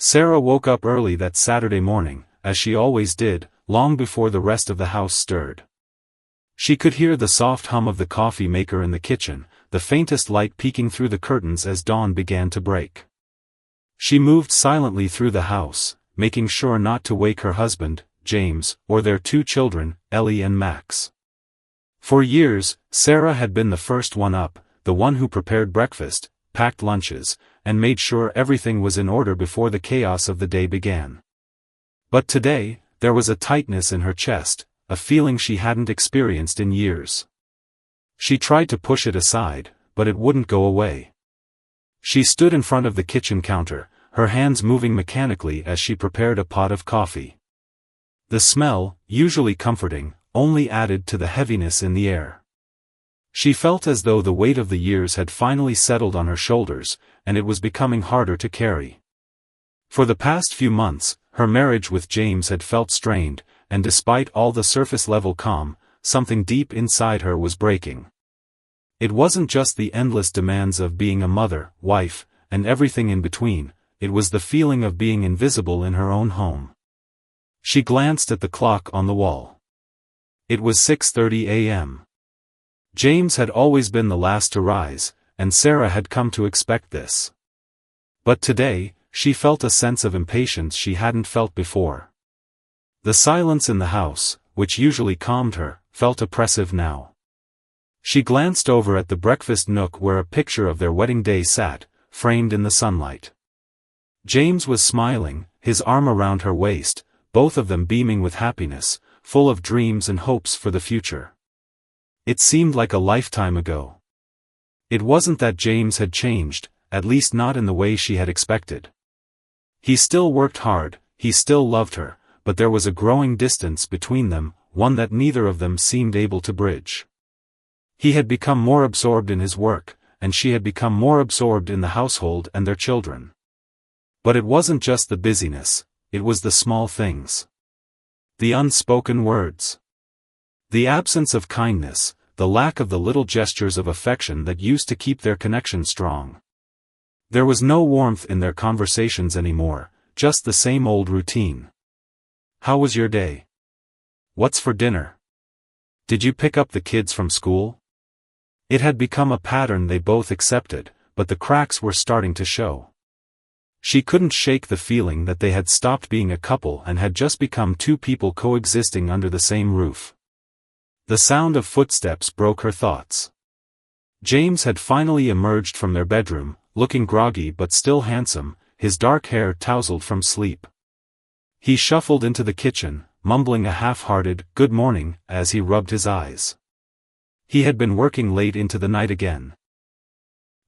Sarah woke up early that Saturday morning, as she always did, long before the rest of the house stirred. She could hear the soft hum of the coffee maker in the kitchen, the faintest light peeking through the curtains as dawn began to break. She moved silently through the house, making sure not to wake her husband, James, or their two children, Ellie and Max. For years, Sarah had been the first one up, the one who prepared breakfast, packed lunches, and made sure everything was in order before the chaos of the day began. But today, there was a tightness in her chest, a feeling she hadn't experienced in years. She tried to push it aside, but it wouldn't go away. She stood in front of the kitchen counter, her hands moving mechanically as she prepared a pot of coffee. The smell, usually comforting, only added to the heaviness in the air. She felt as though the weight of the years had finally settled on her shoulders, and it was becoming harder to carry. For the past few months, her marriage with James had felt strained, and despite all the surface-level calm, something deep inside her was breaking. It wasn't just the endless demands of being a mother, wife, and everything in between, it was the feeling of being invisible in her own home. She glanced at the clock on the wall. It was 6:30 a.m. James had always been the last to rise, and Sarah had come to expect this. But today, she felt a sense of impatience she hadn't felt before. The silence in the house, which usually calmed her, felt oppressive now. She glanced over at the breakfast nook where a picture of their wedding day sat, framed in the sunlight. James was smiling, his arm around her waist, both of them beaming with happiness, full of dreams and hopes for the future. It seemed like a lifetime ago. It wasn't that James had changed, at least not in the way she had expected. He still worked hard, he still loved her, but there was a growing distance between them, one that neither of them seemed able to bridge. He had become more absorbed in his work, and she had become more absorbed in the household and their children. But it wasn't just the busyness, it was the small things. The unspoken words. The absence of kindness, the lack of the little gestures of affection that used to keep their connection strong. There was no warmth in their conversations anymore, just the same old routine. How was your day? What's for dinner? Did you pick up the kids from school? It had become a pattern they both accepted, but the cracks were starting to show. She couldn't shake the feeling that they had stopped being a couple and had just become two people coexisting under the same roof. The sound of footsteps broke her thoughts. James had finally emerged from their bedroom, looking groggy but still handsome, his dark hair tousled from sleep. He shuffled into the kitchen, mumbling a half-hearted "good morning" as he rubbed his eyes. He had been working late into the night again.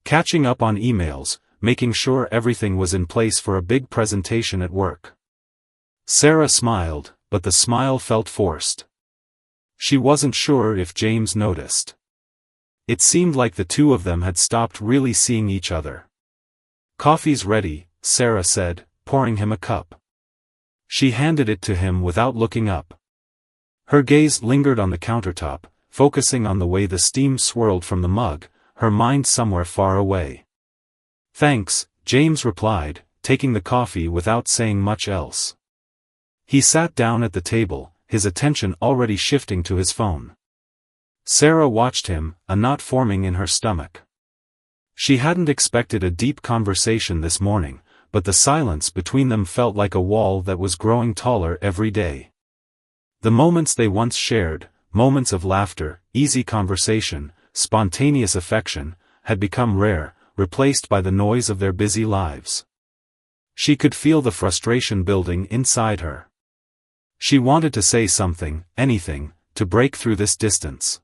Catching up on emails, making sure everything was in place for a big presentation at work. Sarah smiled, but the smile felt forced. She wasn't sure if James noticed. It seemed like the two of them had stopped really seeing each other. "Coffee's ready," Sarah said, pouring him a cup. She handed it to him without looking up. Her gaze lingered on the countertop, focusing on the way the steam swirled from the mug, her mind somewhere far away. "Thanks," James replied, taking the coffee without saying much else. He sat down at the table, his attention already shifting to his phone. Sarah watched him, a knot forming in her stomach. She hadn't expected a deep conversation this morning, but the silence between them felt like a wall that was growing taller every day. The moments they once shared, moments of laughter, easy conversation, spontaneous affection, had become rare, replaced by the noise of their busy lives. She could feel the frustration building inside her. She wanted to say something, anything, to break through this distance.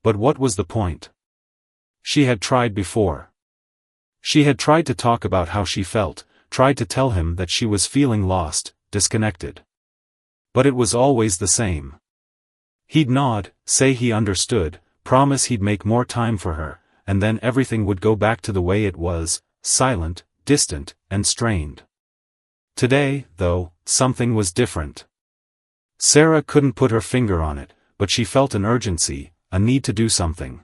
But what was the point? She had tried before. She had tried to talk about how she felt, tried to tell him that she was feeling lost, disconnected. But it was always the same. He'd nod, say he understood, promise he'd make more time for her, and then everything would go back to the way it was, silent, distant, and strained. Today, though, something was different. Sarah couldn't put her finger on it, but she felt an urgency, a need to do something.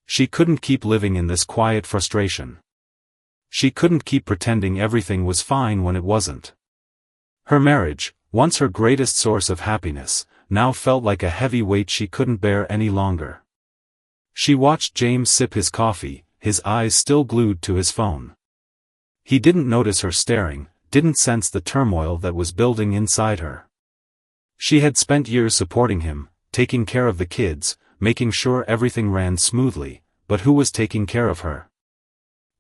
She couldn't keep living in this quiet frustration. She couldn't keep pretending everything was fine when it wasn't. Her marriage, once her greatest source of happiness, now felt like a heavy weight she couldn't bear any longer. She watched James sip his coffee, his eyes still glued to his phone. He didn't notice her staring, didn't sense the turmoil that was building inside her. She had spent years supporting him, taking care of the kids, making sure everything ran smoothly, but who was taking care of her?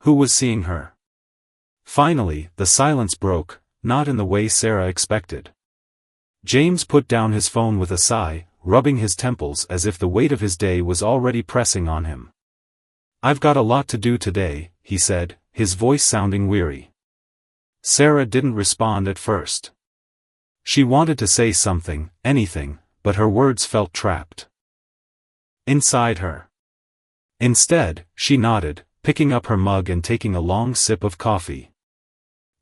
Who was seeing her? Finally, the silence broke, not in the way Sarah expected. James put down his phone with a sigh, rubbing his temples as if the weight of his day was already pressing on him. "I've got a lot to do today," he said, his voice sounding weary. Sarah didn't respond at first. She wanted to say something, anything, but her words felt trapped inside her. Instead, she nodded, picking up her mug and taking a long sip of coffee.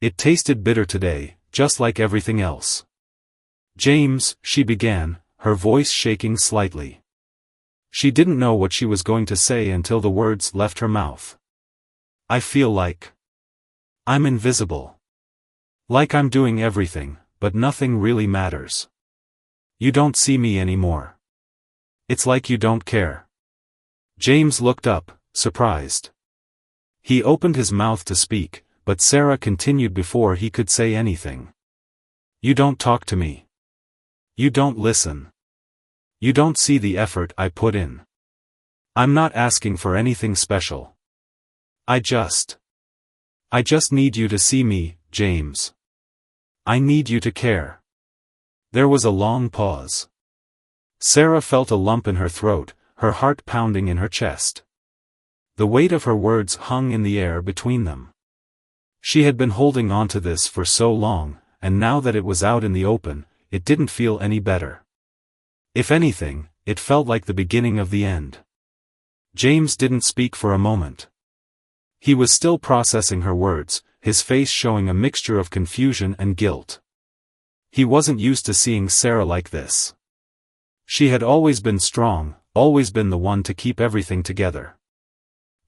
It tasted bitter today, just like everything else. "James," she began, her voice shaking slightly. She didn't know what she was going to say until the words left her mouth. "I feel like I'm invisible. Like I'm doing everything, but nothing really matters. You don't see me anymore. It's like you don't care." James looked up, surprised. He opened his mouth to speak, but Sarah continued before he could say anything. "You don't talk to me. You don't listen. You don't see the effort I put in. I'm not asking for anything special. I just need you to see me, James. I need you to care." There was a long pause. Sarah felt a lump in her throat, her heart pounding in her chest. The weight of her words hung in the air between them. She had been holding on to this for so long, and now that it was out in the open, it didn't feel any better. If anything, it felt like the beginning of the end. James didn't speak for a moment. He was still processing her words, his face showing a mixture of confusion and guilt. He wasn't used to seeing Sarah like this. She had always been strong, always been the one to keep everything together.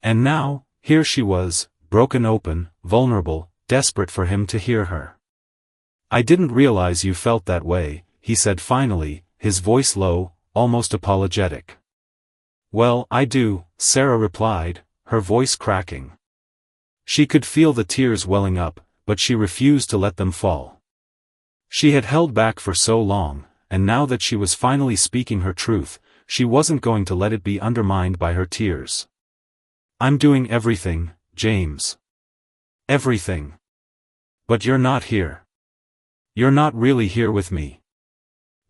And now, here she was, broken open, vulnerable, desperate for him to hear her. "I didn't realize you felt that way," he said finally, his voice low, almost apologetic. "Well, I do," Sarah replied, her voice cracking. She could feel the tears welling up, but she refused to let them fall. She had held back for so long, and now that she was finally speaking her truth, she wasn't going to let it be undermined by her tears. "I'm doing everything, James. Everything. But you're not here. You're not really here with me."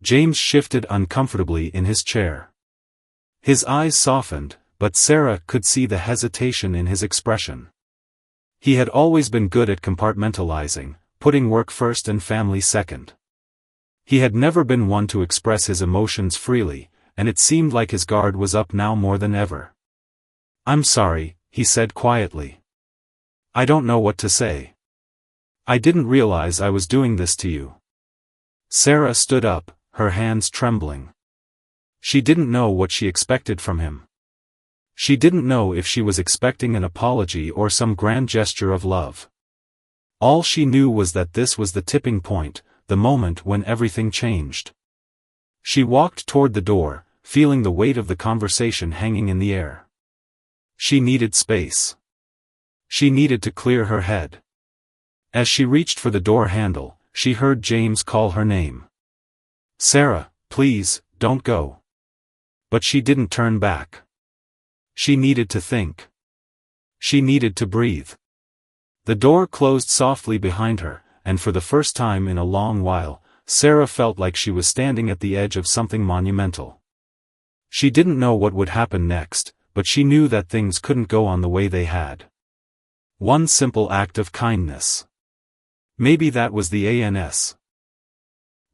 James shifted uncomfortably in his chair. His eyes softened, but Sarah could see the hesitation in his expression. He had always been good at compartmentalizing, putting work first and family second. He had never been one to express his emotions freely, and it seemed like his guard was up now more than ever. "I'm sorry," he said quietly. "I don't know what to say. I didn't realize I was doing this to you." Sarah stood up, her hands trembling. She didn't know what she expected from him. She didn't know if she was expecting an apology or some grand gesture of love. All she knew was that this was the tipping point, the moment when everything changed. She walked toward the door, feeling the weight of the conversation hanging in the air. She needed space. She needed to clear her head. As she reached for the door handle, she heard James call her name. "Sarah, please, don't go." But she didn't turn back. She needed to think. She needed to breathe. The door closed softly behind her, and for the first time in a long while, Sarah felt like she was standing at the edge of something monumental. She didn't know what would happen next, but she knew that things couldn't go on the way they had. One simple act of kindness. Maybe that was the ans.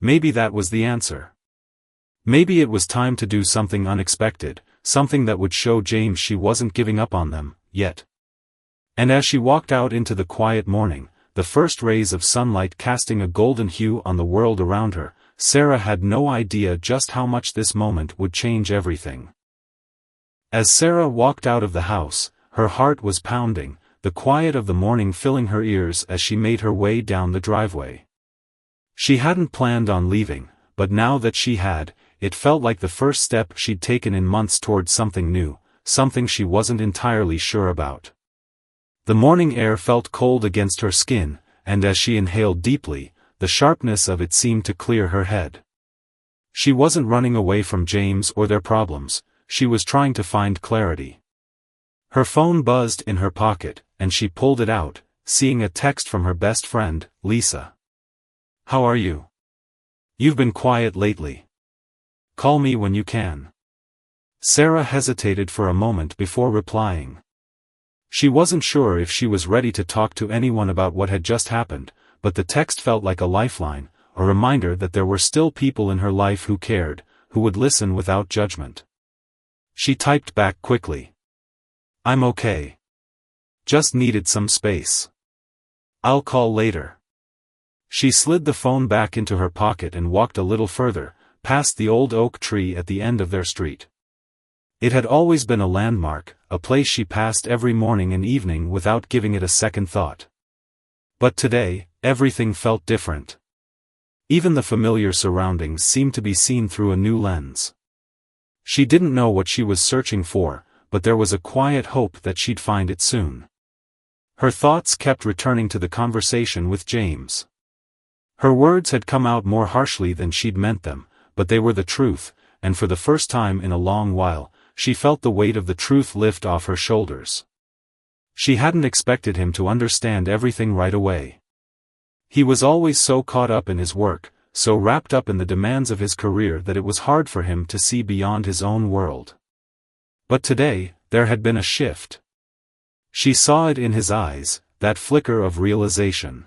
Maybe that was the answer. Maybe it was time to do something unexpected, something that would show James she wasn't giving up on them, yet. And as she walked out into the quiet morning, the first rays of sunlight casting a golden hue on the world around her, Sarah had no idea just how much this moment would change everything. As Sarah walked out of the house, her heart was pounding, the quiet of the morning filling her ears as she made her way down the driveway. She hadn't planned on leaving, but now that she had, it felt like the first step she'd taken in months towards something new, something she wasn't entirely sure about. The morning air felt cold against her skin, and as she inhaled deeply, the sharpness of it seemed to clear her head. She wasn't running away from James or their problems, she was trying to find clarity. Her phone buzzed in her pocket, and she pulled it out, seeing a text from her best friend, Lisa. "How are you? You've been quiet lately. Call me when you can." Sarah hesitated for a moment before replying. She wasn't sure if she was ready to talk to anyone about what had just happened, but the text felt like a lifeline, a reminder that there were still people in her life who cared, who would listen without judgment. She typed back quickly. "I'm okay. Just needed some space. I'll call later." She slid the phone back into her pocket and walked a little further, past the old oak tree at the end of their street. It had always been a landmark, a place she passed every morning and evening without giving it a second thought. But today, everything felt different. Even the familiar surroundings seemed to be seen through a new lens. She didn't know what she was searching for, but there was a quiet hope that she'd find it soon. Her thoughts kept returning to the conversation with James. Her words had come out more harshly than she'd meant them, but they were the truth, and for the first time in a long while, she felt the weight of the truth lift off her shoulders. She hadn't expected him to understand everything right away. He was always so caught up in his work, so wrapped up in the demands of his career that it was hard for him to see beyond his own world. But today, there had been a shift. She saw it in his eyes, that flicker of realization.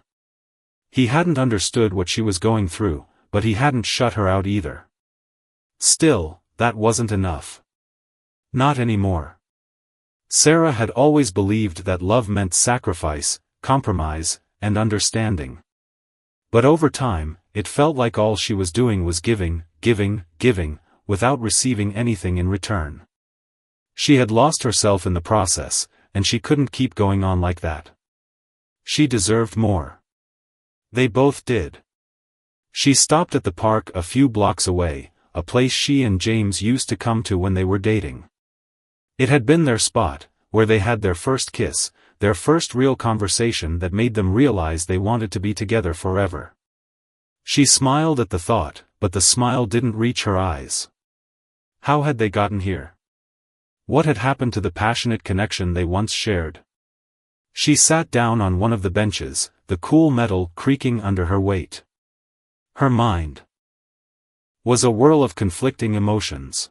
He hadn't understood what she was going through, but he hadn't shut her out either. Still, that wasn't enough. Not anymore. Sarah had always believed that love meant sacrifice, compromise, and understanding. But over time, it felt like all she was doing was giving, without receiving anything in return. She had lost herself in the process, and she couldn't keep going on like that. She deserved more. They both did. She stopped at the park a few blocks away, a place she and James used to come to when they were dating. It had been their spot, where they had their first kiss, their first real conversation that made them realize they wanted to be together forever. She smiled at the thought, but the smile didn't reach her eyes. How had they gotten here? What had happened to the passionate connection they once shared? She sat down on one of the benches, the cool metal creaking under her weight. Her mind was a whirl of conflicting emotions.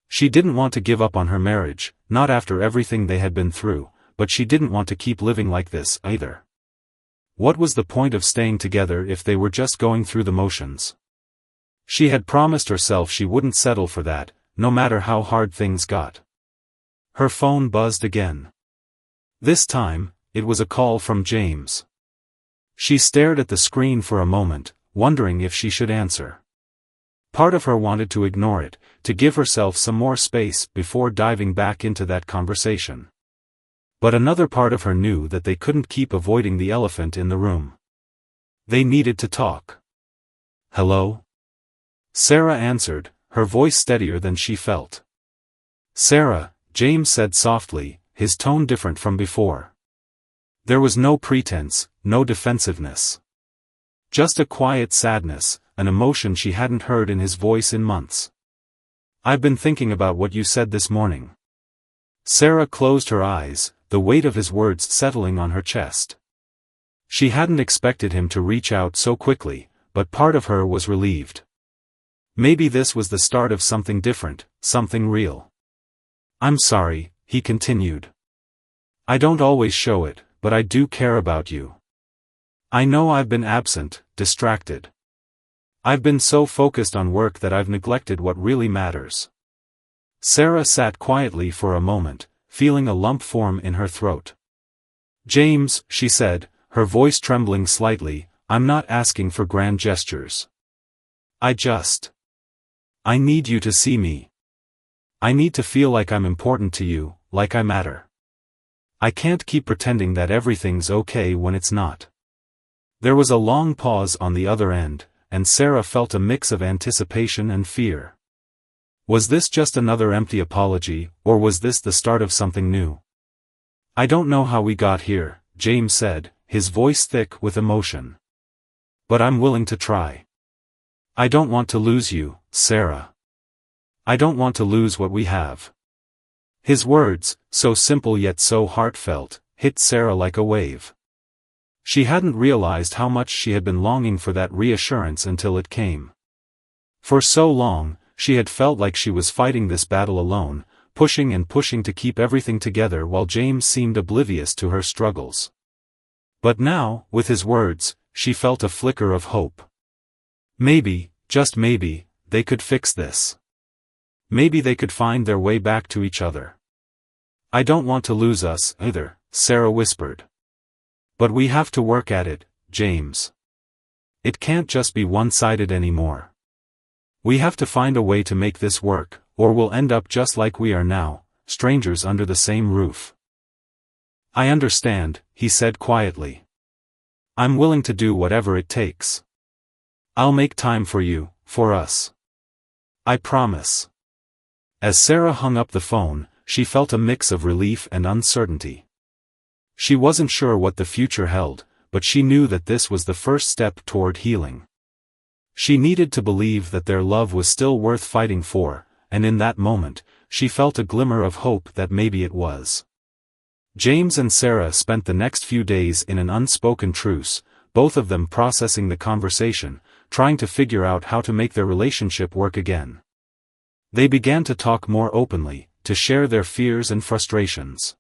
She didn't want to give up on her marriage, not after everything they had been through, but she didn't want to keep living like this either. What was the point of staying together if they were just going through the motions? She had promised herself she wouldn't settle for that, no matter how hard things got. Her phone buzzed again. This time, it was a call from James. She stared at the screen for a moment, wondering if she should answer. Part of her wanted to ignore it, to give herself some more space before diving back into that conversation. But another part of her knew that they couldn't keep avoiding the elephant in the room. They needed to talk. "Hello?" Sarah answered, her voice steadier than she felt. "Sarah," James said softly, his tone different from before. There was no pretense, no defensiveness. Just a quiet sadness, an emotion she hadn't heard in his voice in months. "I've been thinking about what you said this morning." Sarah closed her eyes, the weight of his words settling on her chest. She hadn't expected him to reach out so quickly, but part of her was relieved. Maybe this was the start of something different, something real. "I'm sorry," he continued. "I don't always show it, but I do care about you. I know I've been absent, distracted. I've been so focused on work that I've neglected what really matters." Sarah sat quietly for a moment, feeling a lump form in her throat. "James," she said, her voice trembling slightly, "I'm not asking for grand gestures. I need you to see me. I need to feel like I'm important to you, like I matter." I can't keep pretending that everything's okay when it's not." There was a long pause on the other end, and Sarah felt a mix of anticipation and fear. Was this just another empty apology, or was this the start of something new? "I don't know how we got here," James said, his voice thick with emotion. "But I'm willing to try. I don't want to lose you, Sarah. I don't want to lose what we have." His words, so simple yet so heartfelt, hit Sarah like a wave. She hadn't realized how much she had been longing for that reassurance until it came. For so long, she had felt like she was fighting this battle alone, pushing and pushing to keep everything together while James seemed oblivious to her struggles. But now, with his words, she felt a flicker of hope. Maybe, just maybe, they could fix this. Maybe they could find their way back to each other. "I don't want to lose us, either," Sarah whispered. "But we have to work at it, James. It can't just be one-sided anymore. We have to find a way to make this work, or we'll end up just like we are now, strangers under the same roof." "I understand," he said quietly. "I'm willing to do whatever it takes. I'll make time for you, for us. I promise." As Sarah hung up the phone, she felt a mix of relief and uncertainty. She wasn't sure what the future held, but she knew that this was the first step toward healing. She needed to believe that their love was still worth fighting for, and in that moment, she felt a glimmer of hope that maybe it was. James and Sarah spent the next few days in an unspoken truce, both of them processing the conversation, trying to figure out how to make their relationship work again. They began to talk more openly, to share their fears and frustrations.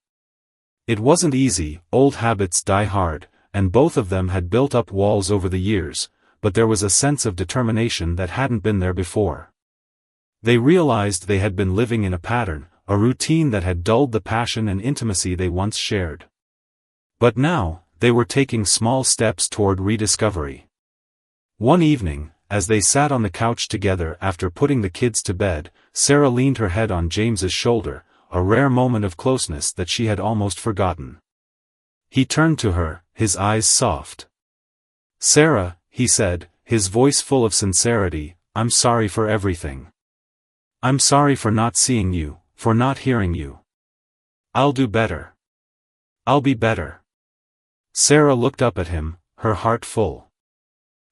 It wasn't easy, old habits die hard, and both of them had built up walls over the years, but there was a sense of determination that hadn't been there before. They realized they had been living in a pattern, a routine that had dulled the passion and intimacy they once shared. But now, they were taking small steps toward rediscovery. One evening, as they sat on the couch together after putting the kids to bed, Sarah leaned her head on James's shoulder, a rare moment of closeness that she had almost forgotten. He turned to her, his eyes soft. "Sarah," he said, his voice full of sincerity, "I'm sorry for everything. I'm sorry for not seeing you, for not hearing you. I'll do better. I'll be better." Sarah looked up at him, her heart full.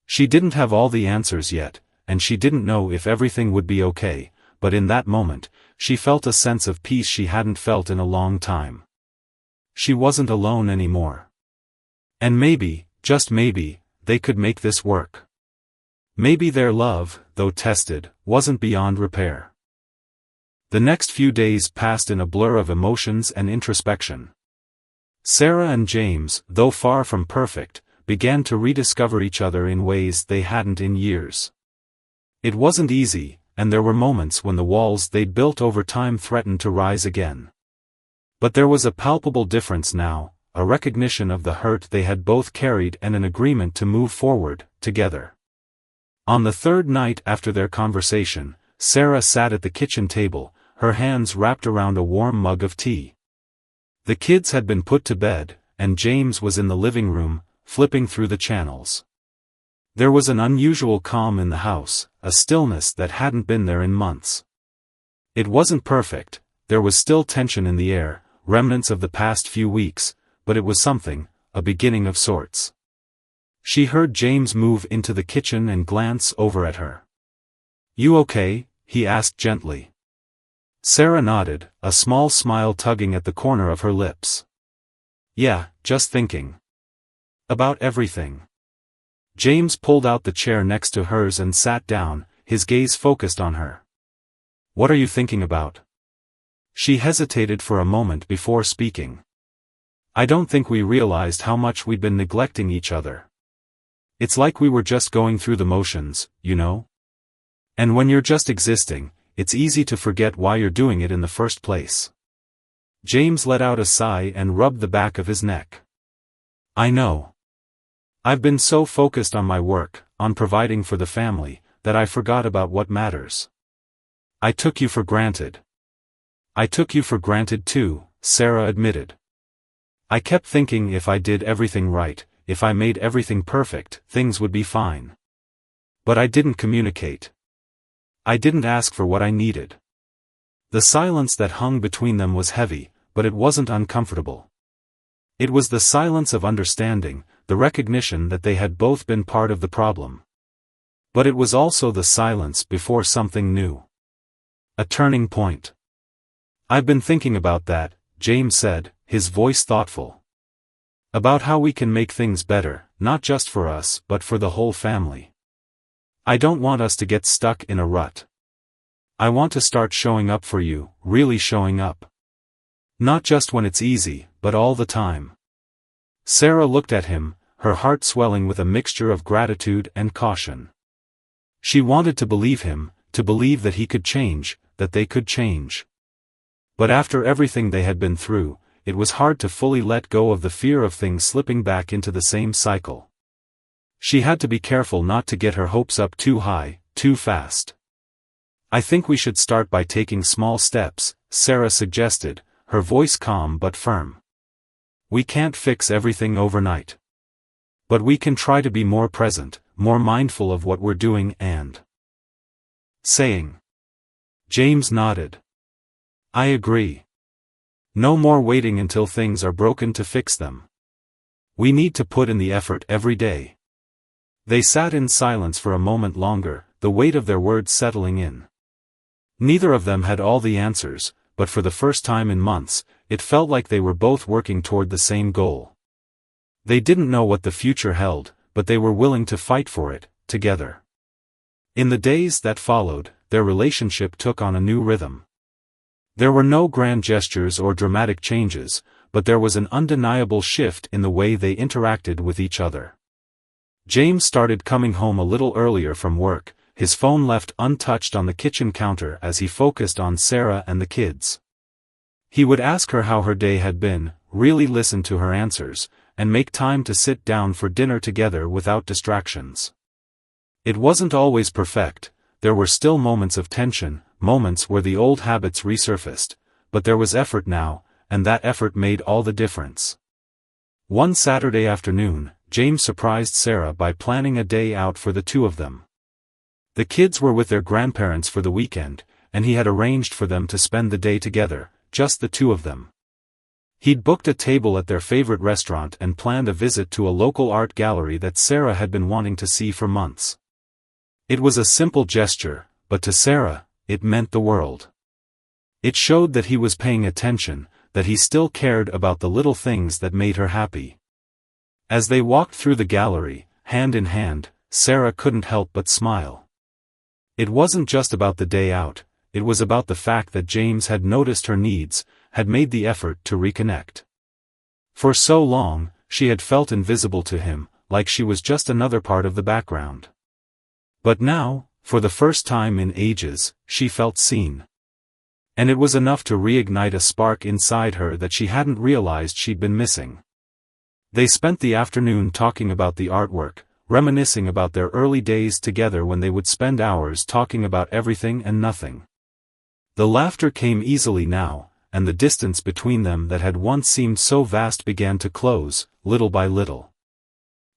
She didn't have all the answers yet, and she didn't know if everything would be okay, but in that moment, she felt a sense of peace she hadn't felt in a long time. She wasn't alone anymore. And maybe, just maybe, they could make this work. Maybe their love, though tested, wasn't beyond repair. The next few days passed in a blur of emotions and introspection. Sarah and James, though far from perfect, began to rediscover each other in ways they hadn't in years. It wasn't easy, and there were moments when the walls they'd built over time threatened to rise again. But there was a palpable difference now, a recognition of the hurt they had both carried and an agreement to move forward, together. On the third night after their conversation, Sarah sat at the kitchen table, her hands wrapped around a warm mug of tea. The kids had been put to bed, and James was in the living room, flipping through the channels. There was an unusual calm in the house, a stillness that hadn't been there in months. It wasn't perfect, there was still tension in the air, remnants of the past few weeks, but it was something, a beginning of sorts. She heard James move into the kitchen and glance over at her. "You okay?" he asked gently. Sarah nodded, a small smile tugging at the corner of her lips. "Yeah, just thinking about everything." James pulled out the chair next to hers and sat down, his gaze focused on her. "What are you thinking about?" She hesitated for a moment before speaking. "I don't think we realized how much we'd been neglecting each other. It's like we were just going through the motions, you know? And when you're just existing, it's easy to forget why you're doing it in the first place." James let out a sigh and rubbed the back of his neck. "I know. I've been so focused on my work, on providing for the family, that I forgot about what matters. I took you for granted." "I took you for granted too," Sarah admitted. I kept thinking if I did everything right, if I made everything perfect, things would be fine. But I didn't communicate. I didn't ask for what I needed. The silence that hung between them was heavy, but it wasn't uncomfortable. It was the silence of understanding, the recognition that they had both been part of the problem. But it was also the silence before something new. A turning point. I've been thinking about that, James said, his voice thoughtful. About how we can make things better, not just for us but for the whole family. I don't want us to get stuck in a rut. I want to start showing up for you, really showing up. Not just when it's easy, but all the time. Sarah looked at him, her heart swelling with a mixture of gratitude and caution. She wanted to believe him, to believe that he could change, that they could change. But after everything they had been through, it was hard to fully let go of the fear of things slipping back into the same cycle. She had to be careful not to get her hopes up too high, too fast. I think we should start by taking small steps, Sarah suggested, her voice calm but firm. We can't fix everything overnight. But we can try to be more present, more mindful of what we're doing and saying. James nodded. I agree. No more waiting until things are broken to fix them. We need to put in the effort every day. They sat in silence for a moment longer, the weight of their words settling in. Neither of them had all the answers, but for the first time in months, it felt like they were both working toward the same goal. They didn't know what the future held, but they were willing to fight for it, together. In the days that followed, their relationship took on a new rhythm. There were no grand gestures or dramatic changes, but there was an undeniable shift in the way they interacted with each other. James started coming home a little earlier from work, his phone left untouched on the kitchen counter as he focused on Sarah and the kids. He would ask her how her day had been, really listen to her answers, and make time to sit down for dinner together without distractions. It wasn't always perfect, there were still moments of tension, moments where the old habits resurfaced, but there was effort now, and that effort made all the difference. One Saturday afternoon, James surprised Sarah by planning a day out for the two of them. The kids were with their grandparents for the weekend, and he had arranged for them to spend the day together, just the two of them. He'd booked a table at their favorite restaurant and planned a visit to a local art gallery that Sarah had been wanting to see for months. It was a simple gesture, but to Sarah, it meant the world. It showed that he was paying attention, that he still cared about the little things that made her happy. As they walked through the gallery, hand in hand, Sarah couldn't help but smile. It wasn't just about the day out, it was about the fact that James had noticed her needs, had made the effort to reconnect. For so long, she had felt invisible to him, like she was just another part of the background. But now, for the first time in ages, she felt seen. And it was enough to reignite a spark inside her that she hadn't realized she'd been missing. They spent the afternoon talking about the artwork, reminiscing about their early days together when they would spend hours talking about everything and nothing. The laughter came easily now, and the distance between them that had once seemed so vast began to close, little by little.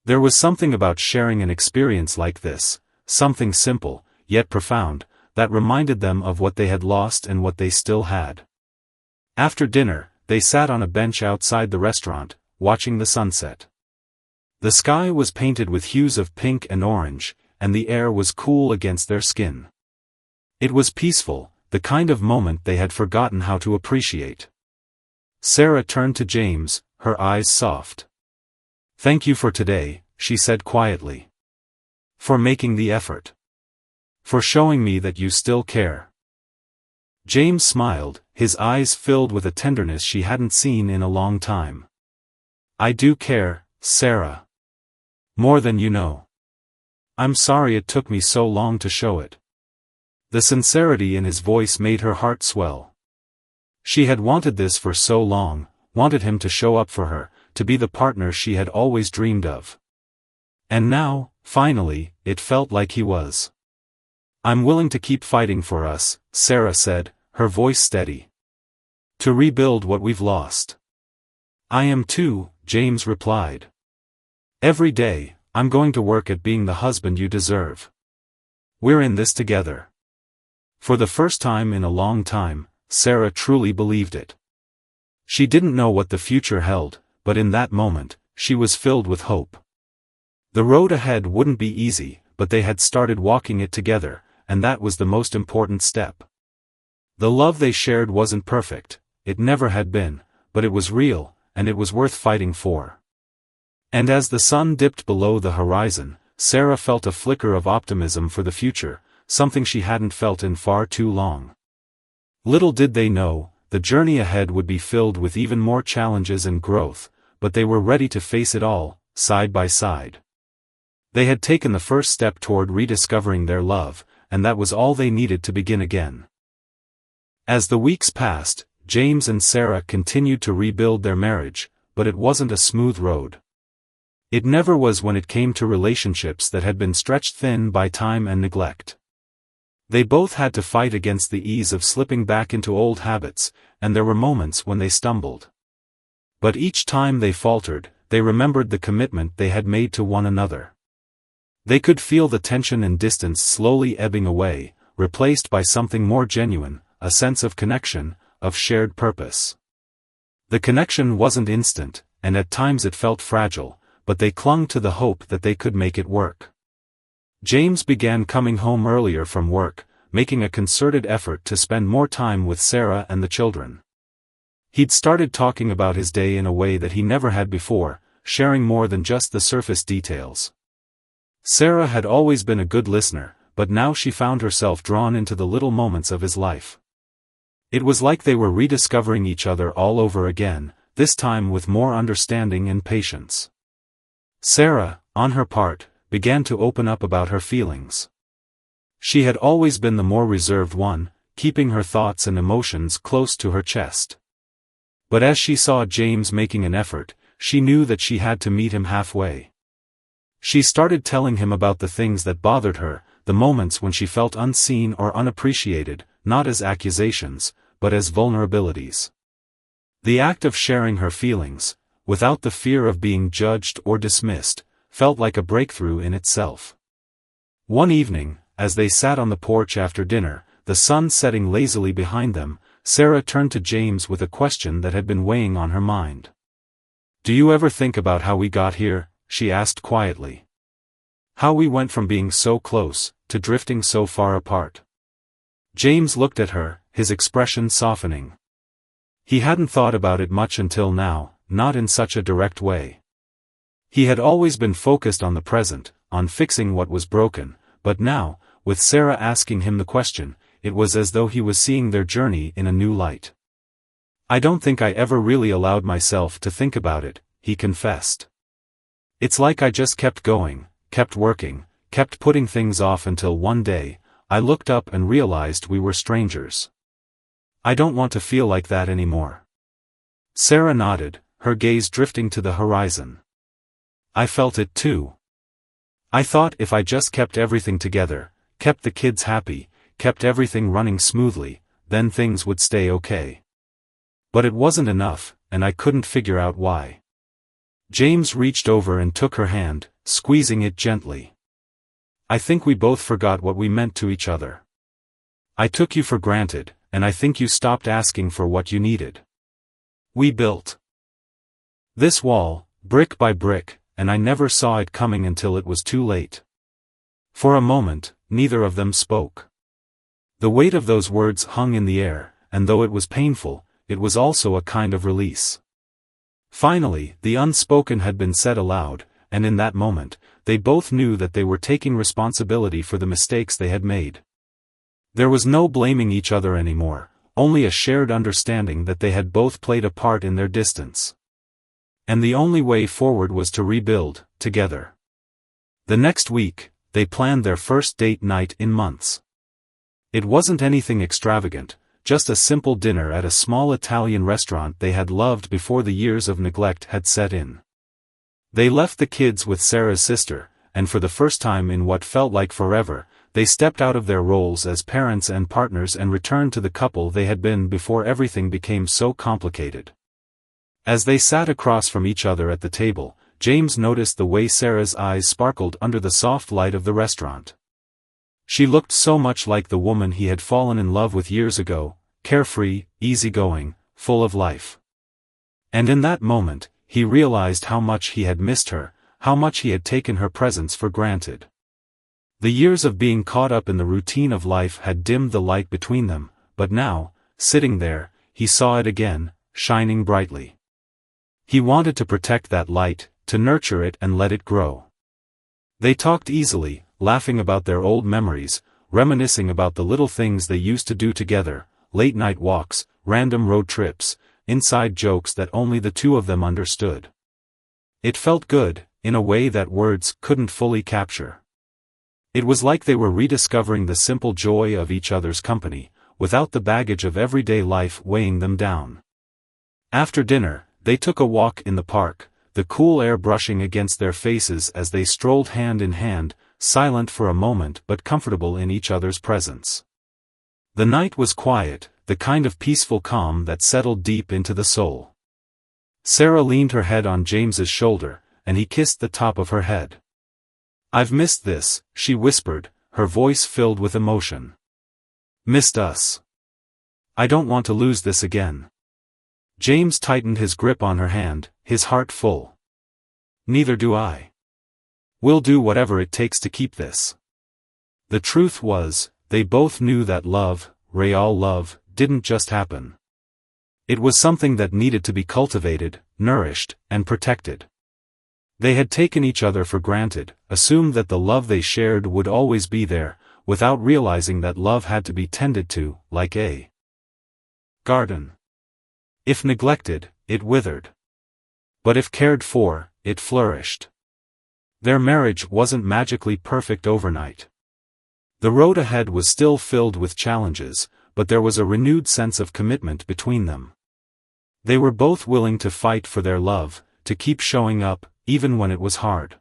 There was something about sharing an experience like this, something simple, yet profound, that reminded them of what they had lost and what they still had. After dinner, they sat on a bench outside the restaurant, watching the sunset. The sky was painted with hues of pink and orange, and the air was cool against their skin. It was peaceful, the kind of moment they had forgotten how to appreciate. Sarah turned to James, her eyes soft. "Thank you for today," she said quietly. "For making the effort. For showing me that you still care." James smiled, his eyes filled with a tenderness she hadn't seen in a long time. "I do care, Sarah. More than you know. I'm sorry it took me so long to show it." The sincerity in his voice made her heart swell. She had wanted this for so long, wanted him to show up for her, to be the partner she had always dreamed of. And now, finally, it felt like he was. "I'm willing to keep fighting for us," Sarah said, her voice steady. "To rebuild what we've lost. I am too, James replied. Every day, I'm going to work at being the husband you deserve. We're in this together. For the first time in a long time, Sarah truly believed it. She didn't know what the future held, but in that moment, she was filled with hope. The road ahead wouldn't be easy, but they had started walking it together, and that was the most important step. The love they shared wasn't perfect, it never had been, but it was real, and it was worth fighting for. And as the sun dipped below the horizon, Sarah felt a flicker of optimism for the future, something she hadn't felt in far too long. Little did they know, the journey ahead would be filled with even more challenges and growth, but they were ready to face it all, side by side. They had taken the first step toward rediscovering their love, and that was all they needed to begin again. As the weeks passed, James and Sarah continued to rebuild their marriage, but it wasn't a smooth road. It never was when it came to relationships that had been stretched thin by time and neglect. They both had to fight against the ease of slipping back into old habits, and there were moments when they stumbled. But each time they faltered, they remembered the commitment they had made to one another. They could feel the tension and distance slowly ebbing away, replaced by something more genuine, a sense of connection, of shared purpose. The connection wasn't instant, and at times it felt fragile, but they clung to the hope that they could make it work. James began coming home earlier from work, making a concerted effort to spend more time with Sarah and the children. He'd started talking about his day in a way that he never had before, sharing more than just the surface details. Sarah had always been a good listener, but now she found herself drawn into the little moments of his life. It was like they were rediscovering each other all over again, this time with more understanding and patience. Sarah, on her part, began to open up about her feelings. She had always been the more reserved one, keeping her thoughts and emotions close to her chest. But as she saw James making an effort, she knew that she had to meet him halfway. She started telling him about the things that bothered her, the moments when she felt unseen or unappreciated, not as accusations, but as vulnerabilities. The act of sharing her feelings, without the fear of being judged or dismissed, felt like a breakthrough in itself. One evening, as they sat on the porch after dinner, the sun setting lazily behind them, Sarah turned to James with a question that had been weighing on her mind. "Do you ever think about how we got here?" she asked quietly. "How we went from being so close, to drifting so far apart?" James looked at her, his expression softening. He hadn't thought about it much until now, not in such a direct way. He had always been focused on the present, on fixing what was broken, but now, with Sarah asking him the question, it was as though he was seeing their journey in a new light. "I don't think I ever really allowed myself to think about it," he confessed. "It's like I just kept going, kept working, kept putting things off until one day, I looked up and realized we were strangers. I don't want to feel like that anymore." Sarah nodded, her gaze drifting to the horizon. "I felt it too. I thought if I just kept everything together, kept the kids happy, kept everything running smoothly, then things would stay okay. But it wasn't enough, and I couldn't figure out why." James reached over and took her hand, squeezing it gently. "I think we both forgot what we meant to each other. I took you for granted, and I think you stopped asking for what you needed. We built this wall, brick by brick, and I never saw it coming until it was too late." For a moment, neither of them spoke. The weight of those words hung in the air, and though it was painful, it was also a kind of release. Finally, the unspoken had been said aloud, and in that moment, they both knew that they were taking responsibility for the mistakes they had made. There was no blaming each other anymore, only a shared understanding that they had both played a part in their distance. And the only way forward was to rebuild, together. The next week, they planned their first date night in months. It wasn't anything extravagant, just a simple dinner at a small Italian restaurant they had loved before the years of neglect had set in. They left the kids with Sarah's sister, and for the first time in what felt like forever, they stepped out of their roles as parents and partners and returned to the couple they had been before everything became so complicated. As they sat across from each other at the table, James noticed the way Sarah's eyes sparkled under the soft light of the restaurant. She looked so much like the woman he had fallen in love with years ago, carefree, easygoing, full of life. And in that moment, he realized how much he had missed her, how much he had taken her presence for granted. The years of being caught up in the routine of life had dimmed the light between them, but now, sitting there, he saw it again, shining brightly. He wanted to protect that light, to nurture it and let it grow. They talked easily, laughing about their old memories, reminiscing about the little things they used to do together, late-night walks, random road trips, inside jokes that only the two of them understood. It felt good, in a way that words couldn't fully capture. It was like they were rediscovering the simple joy of each other's company, without the baggage of everyday life weighing them down. After dinner, they took a walk in the park, the cool air brushing against their faces as they strolled hand in hand, silent for a moment but comfortable in each other's presence. The night was quiet, the kind of peaceful calm that settled deep into the soul. Sarah leaned her head on James's shoulder, and he kissed the top of her head. "I've missed this," she whispered, her voice filled with emotion. "Missed us. I don't want to lose this again." James tightened his grip on her hand, his heart full. "Neither do I. We'll do whatever it takes to keep this." The truth was, they both knew that love, real love, didn't just happen. It was something that needed to be cultivated, nourished, and protected. They had taken each other for granted, assumed that the love they shared would always be there, without realizing that love had to be tended to, like a garden. If neglected, it withered. But if cared for, it flourished. Their marriage wasn't magically perfect overnight. The road ahead was still filled with challenges, but there was a renewed sense of commitment between them. They were both willing to fight for their love, to keep showing up, even when it was hard.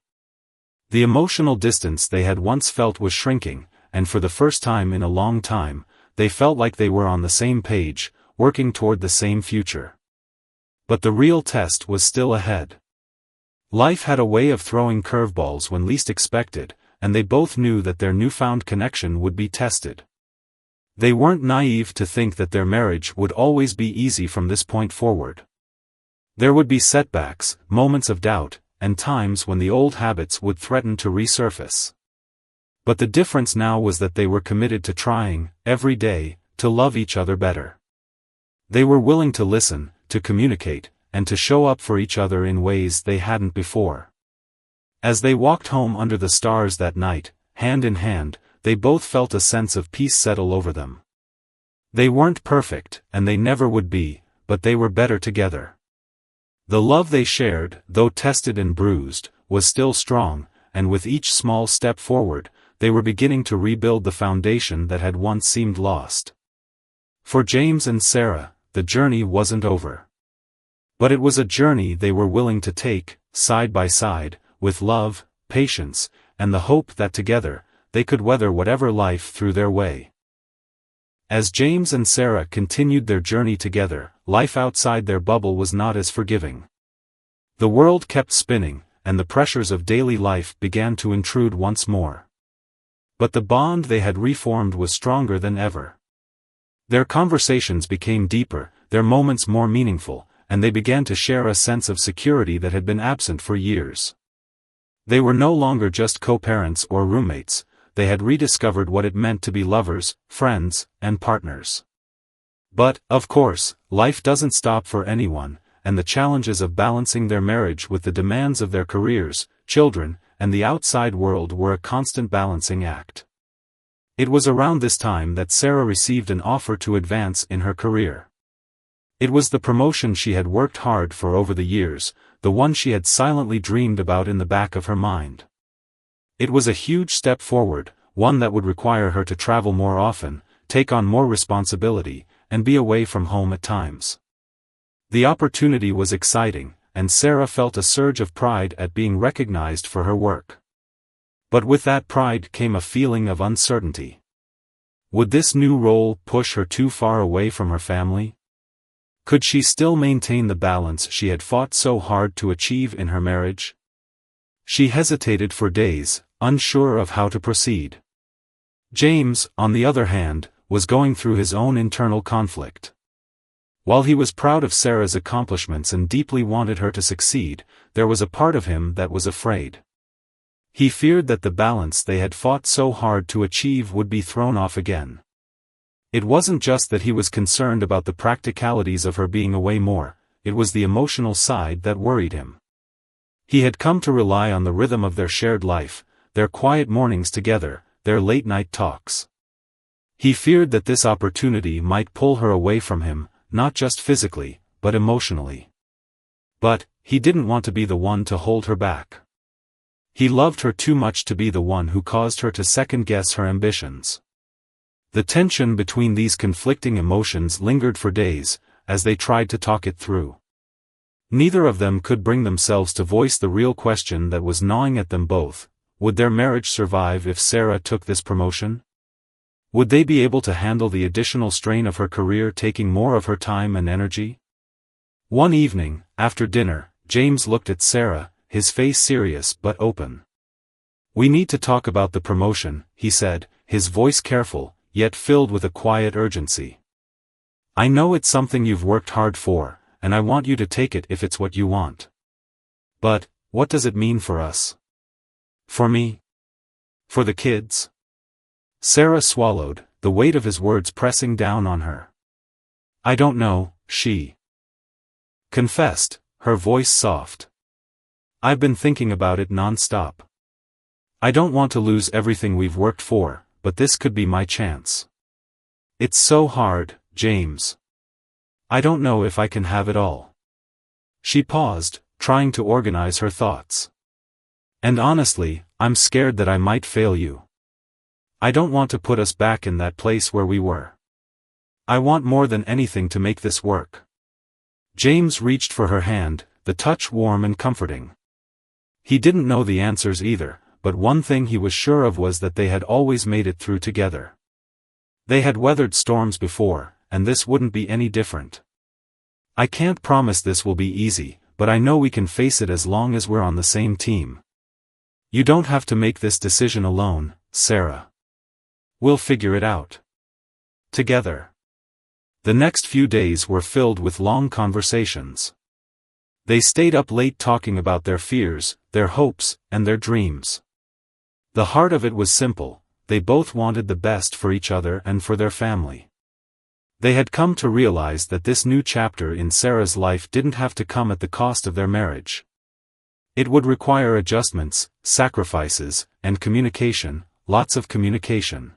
The emotional distance they had once felt was shrinking, and for the first time in a long time, they felt like they were on the same page, working toward the same future. But the real test was still ahead. Life had a way of throwing curveballs when least expected, and they both knew that their newfound connection would be tested. They weren't naive to think that their marriage would always be easy from this point forward. There would be setbacks, moments of doubt, and times when the old habits would threaten to resurface. But the difference now was that they were committed to trying, every day, to love each other better. They were willing to listen, to communicate, and to show up for each other in ways they hadn't before. As they walked home under the stars that night, hand in hand, they both felt a sense of peace settle over them. They weren't perfect, and they never would be, but they were better together. The love they shared, though tested and bruised, was still strong, and with each small step forward, they were beginning to rebuild the foundation that had once seemed lost. For James and Sarah, the journey wasn't over. But it was a journey they were willing to take, side by side, with love, patience, and the hope that together, they could weather whatever life threw their way. As James and Sarah continued their journey together, life outside their bubble was not as forgiving. The world kept spinning, and the pressures of daily life began to intrude once more. But the bond they had reformed was stronger than ever. Their conversations became deeper, their moments more meaningful, and they began to share a sense of security that had been absent for years. They were no longer just co-parents or roommates. They had rediscovered what it meant to be lovers, friends, and partners. But, of course, life doesn't stop for anyone, and the challenges of balancing their marriage with the demands of their careers, children, and the outside world were a constant balancing act. It was around this time that Sarah received an offer to advance in her career. It was the promotion she had worked hard for over the years, the one she had silently dreamed about in the back of her mind. It was a huge step forward, one that would require her to travel more often, take on more responsibility, and be away from home at times. The opportunity was exciting, and Sarah felt a surge of pride at being recognized for her work. But with that pride came a feeling of uncertainty. Would this new role push her too far away from her family? Could she still maintain the balance she had fought so hard to achieve in her marriage? She hesitated for days, unsure of how to proceed. James, on the other hand, was going through his own internal conflict. While he was proud of Sarah's accomplishments and deeply wanted her to succeed, there was a part of him that was afraid. He feared that the balance they had fought so hard to achieve would be thrown off again. It wasn't just that he was concerned about the practicalities of her being away more, it was the emotional side that worried him. He had come to rely on the rhythm of their shared life, their quiet mornings together, their late-night talks. He feared that this opportunity might pull her away from him, not just physically, but emotionally. But, he didn't want to be the one to hold her back. He loved her too much to be the one who caused her to second-guess her ambitions. The tension between these conflicting emotions lingered for days, as they tried to talk it through. Neither of them could bring themselves to voice the real question that was gnawing at them both: would their marriage survive if Sarah took this promotion? Would they be able to handle the additional strain of her career taking more of her time and energy? One evening, after dinner, James looked at Sarah, his face serious but open. "We need to talk about the promotion," he said, his voice careful, yet filled with a quiet urgency. "I know it's something you've worked hard for, and I want you to take it if it's what you want. But, what does it mean for us? For me? For the kids?" Sarah swallowed, the weight of his words pressing down on her. "I don't know," she confessed, her voice soft. "I've been thinking about it non-stop. I don't want to lose everything we've worked for, but this could be my chance. It's so hard, James. I don't know if I can have it all." She paused, trying to organize her thoughts. "And honestly, I'm scared that I might fail you. I don't want to put us back in that place where we were. I want more than anything to make this work." James reached for her hand, the touch warm and comforting. He didn't know the answers either, but one thing he was sure of was that they had always made it through together. They had weathered storms before, and this wouldn't be any different. "I can't promise this will be easy, but I know we can face it as long as we're on the same team. You don't have to make this decision alone, Sarah. We'll figure it out together." The next few days were filled with long conversations. They stayed up late talking about their fears, their hopes, and their dreams. The heart of it was simple: they both wanted the best for each other and for their family. They had come to realize that this new chapter in Sarah's life didn't have to come at the cost of their marriage. It would require adjustments, sacrifices, and communication, lots of communication.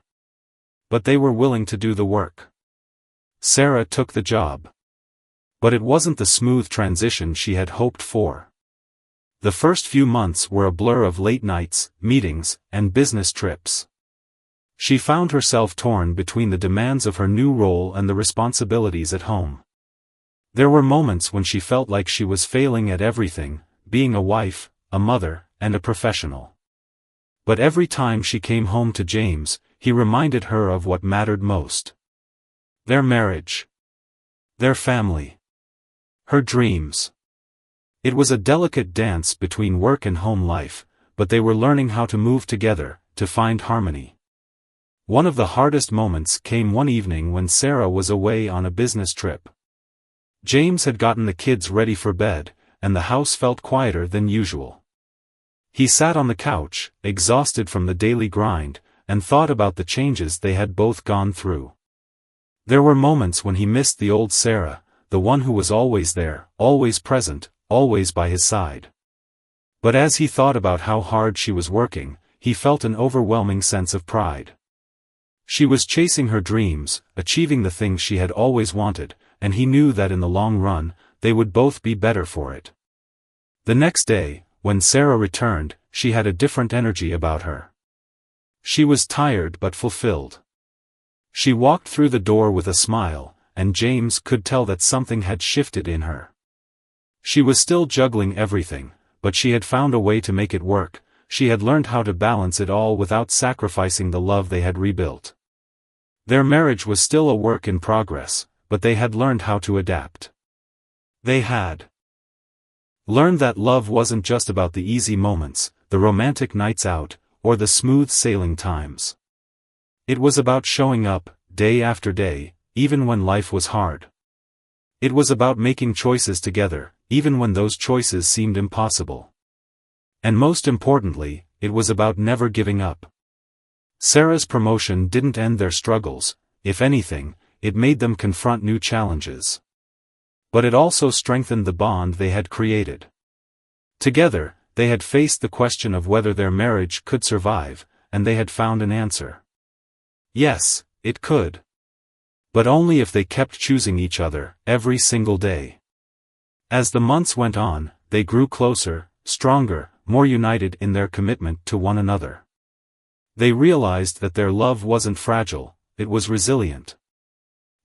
But they were willing to do the work. Sarah took the job. But it wasn't the smooth transition she had hoped for. The first few months were a blur of late nights, meetings, and business trips. She found herself torn between the demands of her new role and the responsibilities at home. There were moments when she felt like she was failing at everything, being a wife, a mother, and a professional. But every time she came home to James, he reminded her of what mattered most. Their marriage. Their family. Her dreams. It was a delicate dance between work and home life, but they were learning how to move together, to find harmony. One of the hardest moments came one evening when Sarah was away on a business trip. James had gotten the kids ready for bed, and the house felt quieter than usual. He sat on the couch, exhausted from the daily grind, and thought about the changes they had both gone through. There were moments when he missed the old Sarah, the one who was always there, always present, always by his side. But as he thought about how hard she was working, he felt an overwhelming sense of pride. She was chasing her dreams, achieving the things she had always wanted, and he knew that in the long run, they would both be better for it. The next day, when Sarah returned, she had a different energy about her. She was tired but fulfilled. She walked through the door with a smile, and James could tell that something had shifted in her. She was still juggling everything, but she had found a way to make it work. She had learned how to balance it all without sacrificing the love they had rebuilt. Their marriage was still a work in progress, but they had learned how to adapt. They had learned that love wasn't just about the easy moments, the romantic nights out, or the smooth sailing times. It was about showing up, day after day, even when life was hard. It was about making choices together, even when those choices seemed impossible. And most importantly, it was about never giving up. Sarah's promotion didn't end their struggles; if anything, it made them confront new challenges. But it also strengthened the bond they had created. Together, they had faced the question of whether their marriage could survive, and they had found an answer. Yes, it could. But only if they kept choosing each other, every single day. As the months went on, they grew closer, stronger, more united in their commitment to one another. They realized that their love wasn't fragile, it was resilient.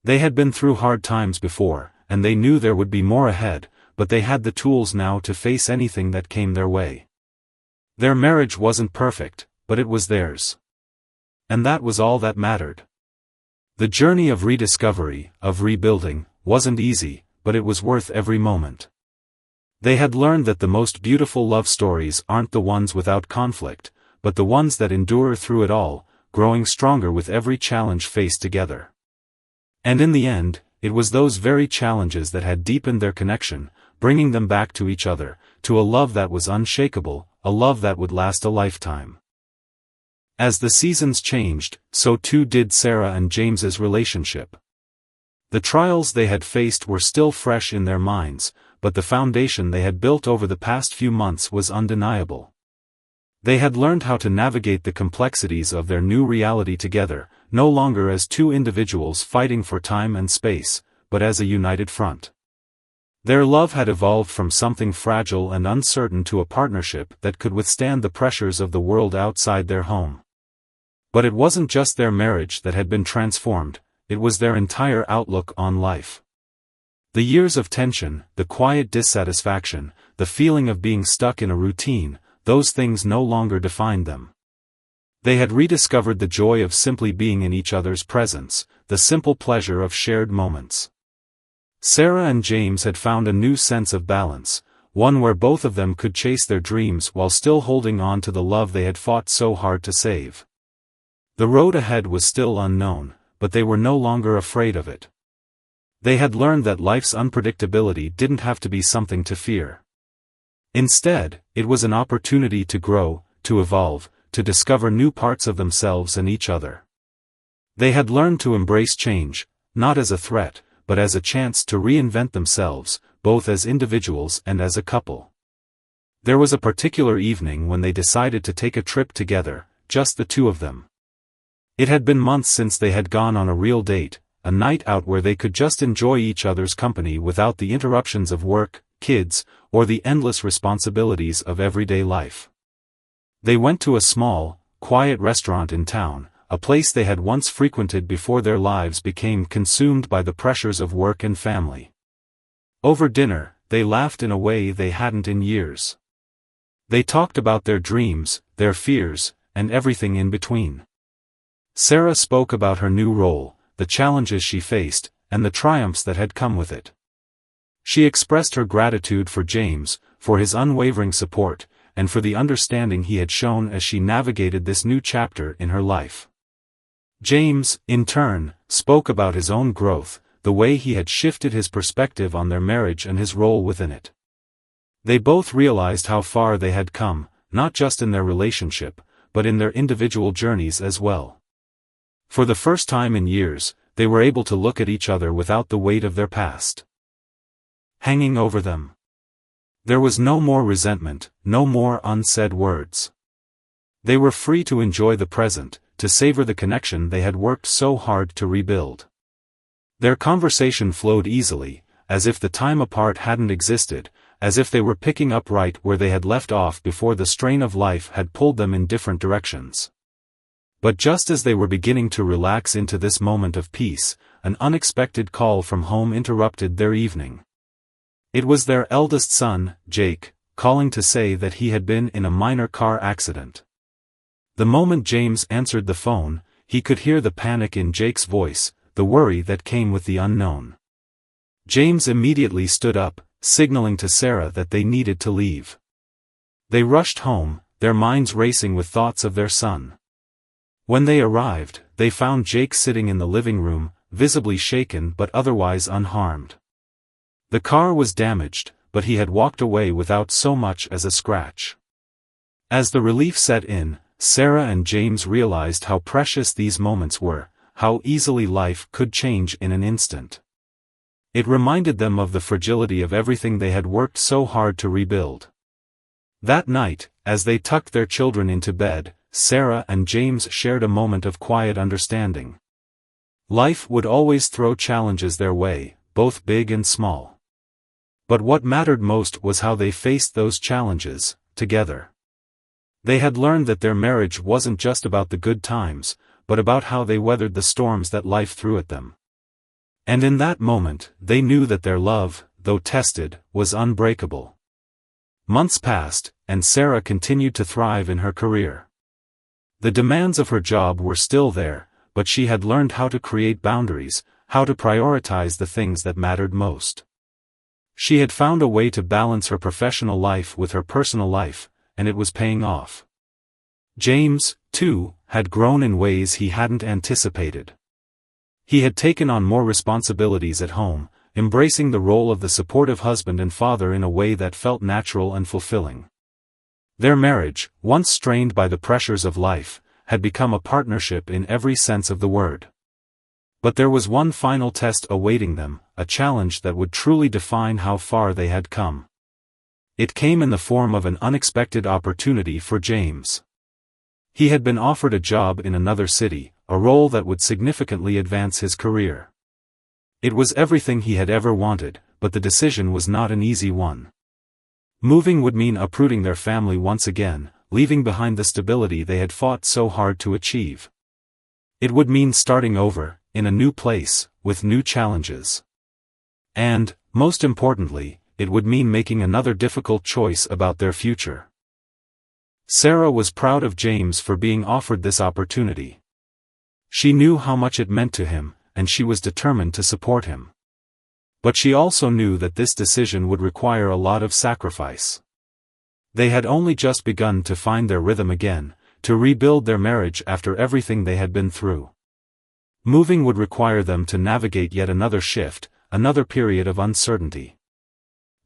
They had been through hard times before, and they knew there would be more ahead, but they had the tools now to face anything that came their way. Their marriage wasn't perfect, but it was theirs. And that was all that mattered. The journey of rediscovery, of rebuilding, wasn't easy, but it was worth every moment. They had learned that the most beautiful love stories aren't the ones without conflict, but the ones that endure through it all, growing stronger with every challenge faced together. And in the end, it was those very challenges that had deepened their connection, bringing them back to each other, to a love that was unshakable, a love that would last a lifetime. As the seasons changed, so too did Sarah and James's relationship. The trials they had faced were still fresh in their minds, but the foundation they had built over the past few months was undeniable. They had learned how to navigate the complexities of their new reality together, no longer as two individuals fighting for time and space, but as a united front. Their love had evolved from something fragile and uncertain to a partnership that could withstand the pressures of the world outside their home. But it wasn't just their marriage that had been transformed, it was their entire outlook on life. The years of tension, the quiet dissatisfaction, the feeling of being stuck in a routine, those things no longer defined them. They had rediscovered the joy of simply being in each other's presence, the simple pleasure of shared moments. Sarah and James had found a new sense of balance, one where both of them could chase their dreams while still holding on to the love they had fought so hard to save. The road ahead was still unknown, but they were no longer afraid of it. They had learned that life's unpredictability didn't have to be something to fear. Instead, it was an opportunity to grow, to evolve, to discover new parts of themselves and each other. They had learned to embrace change, not as a threat, but as a chance to reinvent themselves, both as individuals and as a couple. There was a particular evening when they decided to take a trip together, just the two of them. It had been months since they had gone on a real date, a night out where they could just enjoy each other's company without the interruptions of work, kids, or the endless responsibilities of everyday life. They went to a small, quiet restaurant in town, a place they had once frequented before their lives became consumed by the pressures of work and family. Over dinner, they laughed in a way they hadn't in years. They talked about their dreams, their fears, and everything in between. Sarah spoke about her new role, the challenges she faced, and the triumphs that had come with it. She expressed her gratitude for James, for his unwavering support, and for the understanding he had shown as she navigated this new chapter in her life. James, in turn, spoke about his own growth, the way he had shifted his perspective on their marriage and his role within it. They both realized how far they had come, not just in their relationship, but in their individual journeys as well. For the first time in years, they were able to look at each other without the weight of their past hanging over them. There was no more resentment, no more unsaid words. They were free to enjoy the present, to savor the connection they had worked so hard to rebuild. Their conversation flowed easily, as if the time apart hadn't existed, as if they were picking up right where they had left off before the strain of life had pulled them in different directions. But just as they were beginning to relax into this moment of peace, an unexpected call from home interrupted their evening. It was their eldest son, Jake, calling to say that he had been in a minor car accident. The moment James answered the phone, he could hear the panic in Jake's voice, the worry that came with the unknown. James immediately stood up, signaling to Sarah that they needed to leave. They rushed home, their minds racing with thoughts of their son. When they arrived, they found Jake sitting in the living room, visibly shaken but otherwise unharmed. The car was damaged, but he had walked away without so much as a scratch. As the relief set in, Sarah and James realized how precious these moments were, how easily life could change in an instant. It reminded them of the fragility of everything they had worked so hard to rebuild. That night, as they tucked their children into bed, Sarah and James shared a moment of quiet understanding. Life would always throw challenges their way, both big and small. But what mattered most was how they faced those challenges, together. They had learned that their marriage wasn't just about the good times, but about how they weathered the storms that life threw at them. And in that moment, they knew that their love, though tested, was unbreakable. Months passed, and Sarah continued to thrive in her career. The demands of her job were still there, but she had learned how to create boundaries, how to prioritize the things that mattered most. She had found a way to balance her professional life with her personal life, and it was paying off. James, too, had grown in ways he hadn't anticipated. He had taken on more responsibilities at home, embracing the role of the supportive husband and father in a way that felt natural and fulfilling. Their marriage, once strained by the pressures of life, had become a partnership in every sense of the word. But there was one final test awaiting them, a challenge that would truly define how far they had come. It came in the form of an unexpected opportunity for James. He had been offered a job in another city, a role that would significantly advance his career. It was everything he had ever wanted, but the decision was not an easy one. Moving would mean uprooting their family once again, leaving behind the stability they had fought so hard to achieve. It would mean starting over, in a new place, with new challenges. And, most importantly, it would mean making another difficult choice about their future. Sarah was proud of James for being offered this opportunity. She knew how much it meant to him, and she was determined to support him. But she also knew that this decision would require a lot of sacrifice. They had only just begun to find their rhythm again, to rebuild their marriage after everything they had been through. Moving would require them to navigate yet another shift, another period of uncertainty.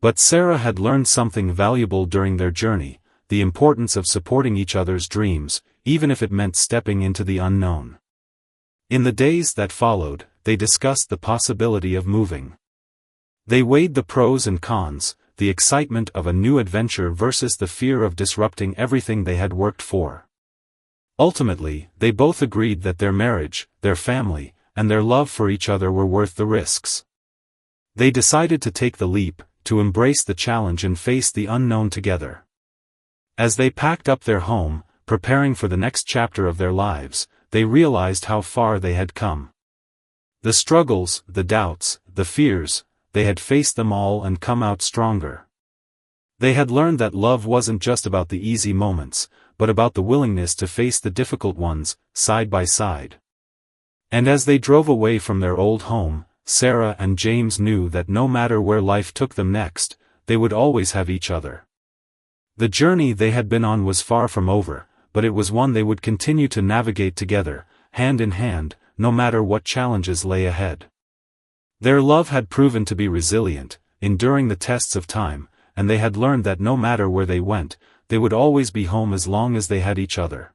But Sarah had learned something valuable during their journey, the importance of supporting each other's dreams, even if it meant stepping into the unknown. In the days that followed, they discussed the possibility of moving. They weighed the pros and cons, the excitement of a new adventure versus the fear of disrupting everything they had worked for. Ultimately, they both agreed that their marriage, their family, and their love for each other were worth the risks. They decided to take the leap, to embrace the challenge and face the unknown together. As they packed up their home, preparing for the next chapter of their lives, they realized how far they had come. The struggles, the doubts, the fears, they had faced them all and come out stronger. They had learned that love wasn't just about the easy moments, but about the willingness to face the difficult ones, side by side. And as they drove away from their old home, Sarah and James knew that no matter where life took them next, they would always have each other. The journey they had been on was far from over, but it was one they would continue to navigate together, hand in hand, no matter what challenges lay ahead. Their love had proven to be resilient, enduring the tests of time, and they had learned that no matter where they went, they would always be home as long as they had each other.